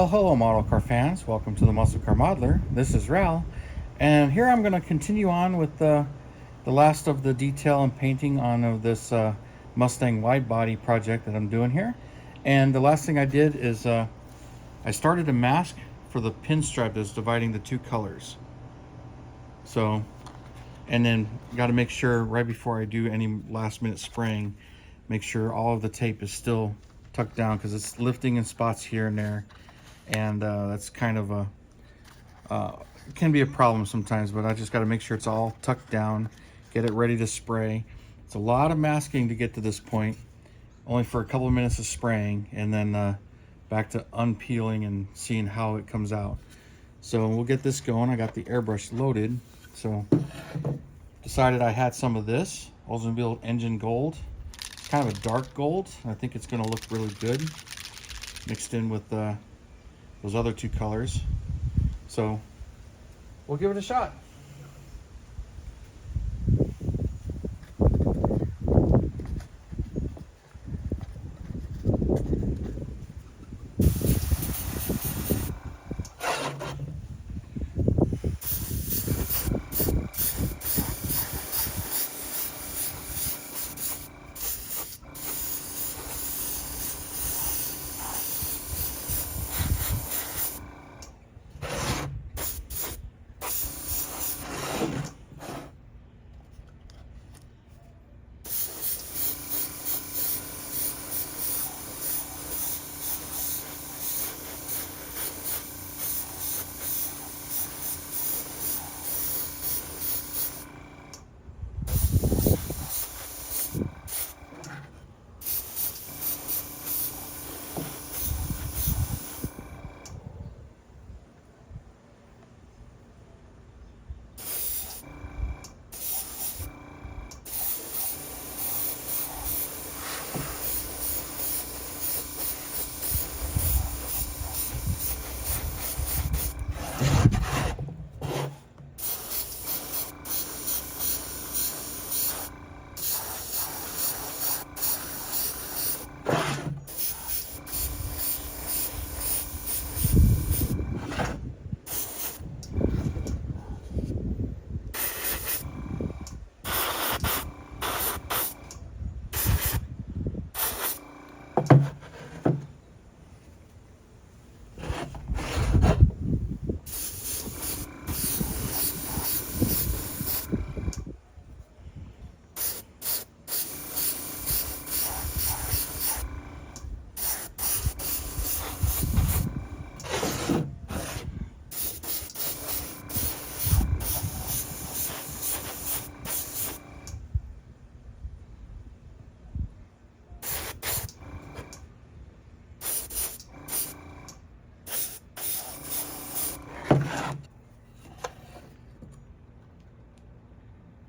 Well, hello model car fans. Welcome to the Muscle Car Modeler. This is Revell, and here I'm going to continue on with the last of the detail and painting on this Mustang wide body project that I'm doing here. And the last thing I did is I started a mask for the pinstripe that's dividing the two colors. So, and then got to make sure right before I do any last minute spraying, make sure all of the tape is still tucked down because it's lifting in spots here and there. And that's kind of a can be a problem sometimes, but I just got to make sure it's all tucked down, get it ready to spray. It's a lot of masking to get to this point, only for a couple of minutes of spraying, and then back to unpeeling and seeing how it comes out. So we'll get this going. I got the airbrush loaded, so decided I had some of this Oldsmobile engine gold. It's kind of a dark gold. I think it's going to look really good mixed in with those other two colors. So we'll give it a shot.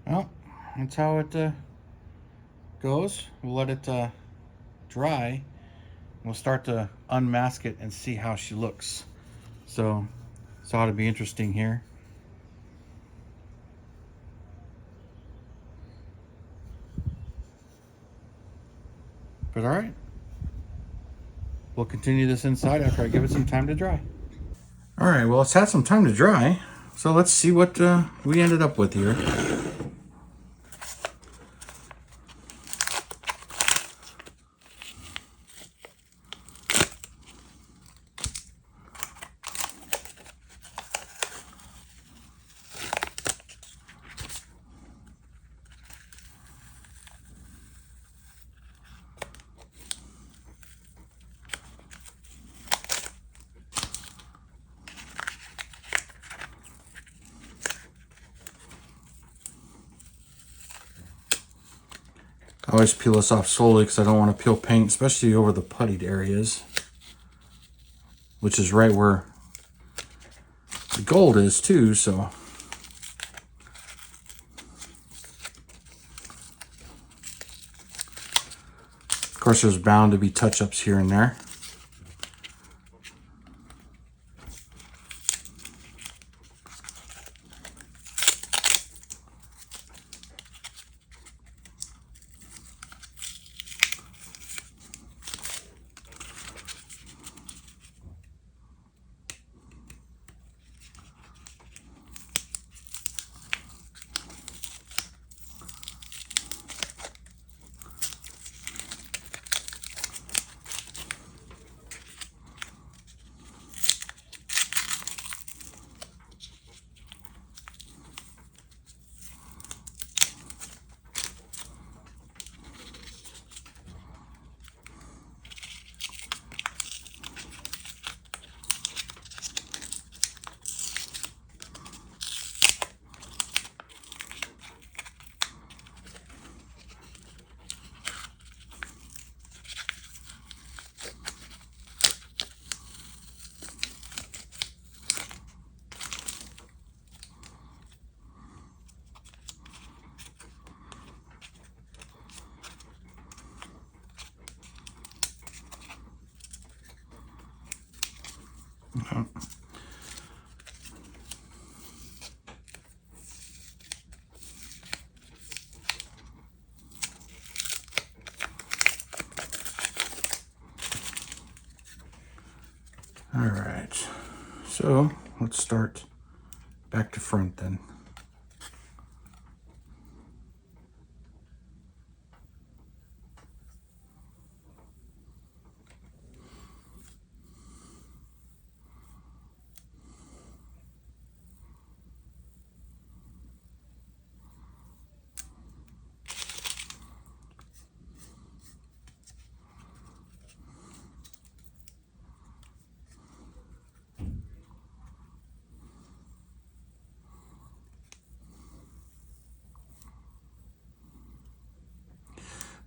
Well, that's how it goes. We'll let it dry. We'll start to unmask it and see how she looks. So it's ought to be interesting here. But all right, we'll continue this inside after I give it some time to dry. All right, well, it's had some time to dry, so let's see what we ended up with here. I always peel this off slowly because I don't want to peel paint, especially over the puttied areas, which is right where the gold is too, so. Of course, there's bound to be touch-ups here and there. So let's start back to front then.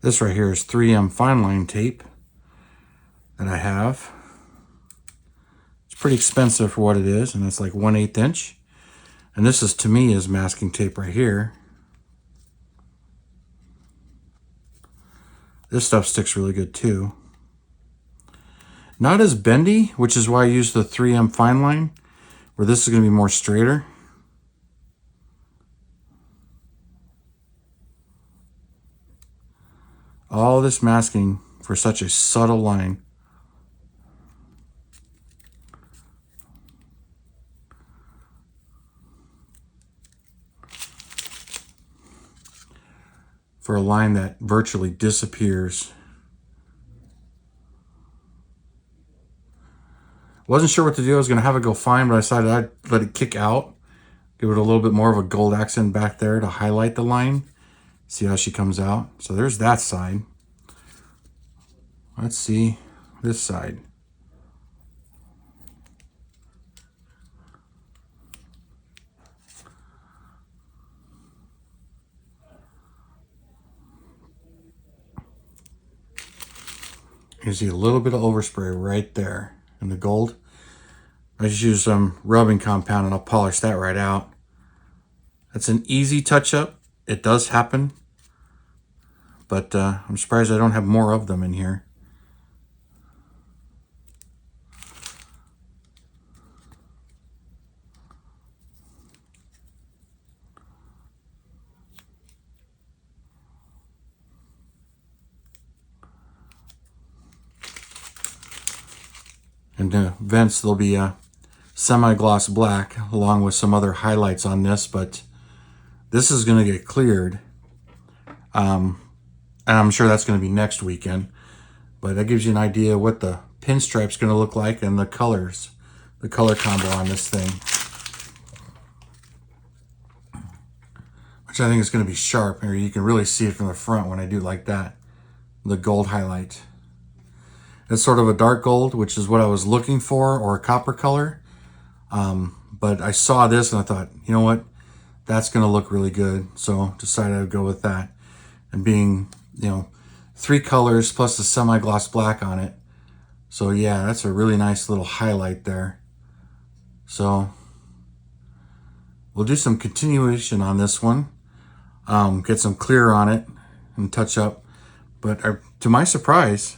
This right here is 3M fine line tape that I have. It's pretty expensive for what it is, and it's like 1/8 inch. And this is, to me, is masking tape right here. This stuff sticks really good too. Not as bendy, which is why I use the 3M fine line, where this is going to be more straighter. All this masking for such a subtle line. For a line that virtually disappears. Wasn't sure what to do. I was going to have it go fine, but I decided I'd let it kick out. Give it a little bit more of a gold accent back there to highlight the line. See how she comes out. So there's that side. Let's see this side. You see a little bit of overspray right there in the gold. I just use some rubbing compound and I'll polish that right out. That's an easy touch-up. It does happen, but I'm surprised I don't have more of them in here. And the vents, they'll be semi-gloss black along with some other highlights on this, but this is going to get cleared. And I'm sure that's going to be next weekend. But that gives you an idea of what the pinstripe's going to look like and the colors, the color combo on this thing. Which I think is going to be sharp. Or you can really see it from the front when I do like that. The gold highlight. It's sort of a dark gold, which is what I was looking for, or a copper color. But I saw this and I thought, you know what? That's going to look really good. So decided I'd go with that. And being, 3 colors plus the semi-gloss black on it. So yeah, that's a really nice little highlight there. So we'll do some continuation on this one. Get some clear on it and touch up. But to my surprise,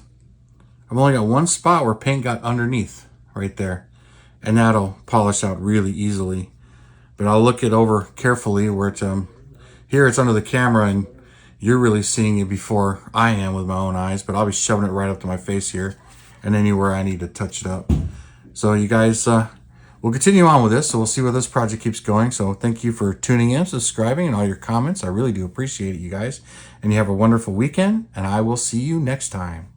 I've only got one spot where paint got underneath right there. And that'll polish out really easily. But I'll look it over carefully where it's, here it's under the camera and you're really seeing it before I am with my own eyes, but I'll be shoving it right up to my face here and anywhere I need to touch it up. So you guys, we'll continue on with this. So we'll see where this project keeps going. So thank you for tuning in, subscribing, and all your comments. I really do appreciate it, you guys. And you have a wonderful weekend, and I will see you next time.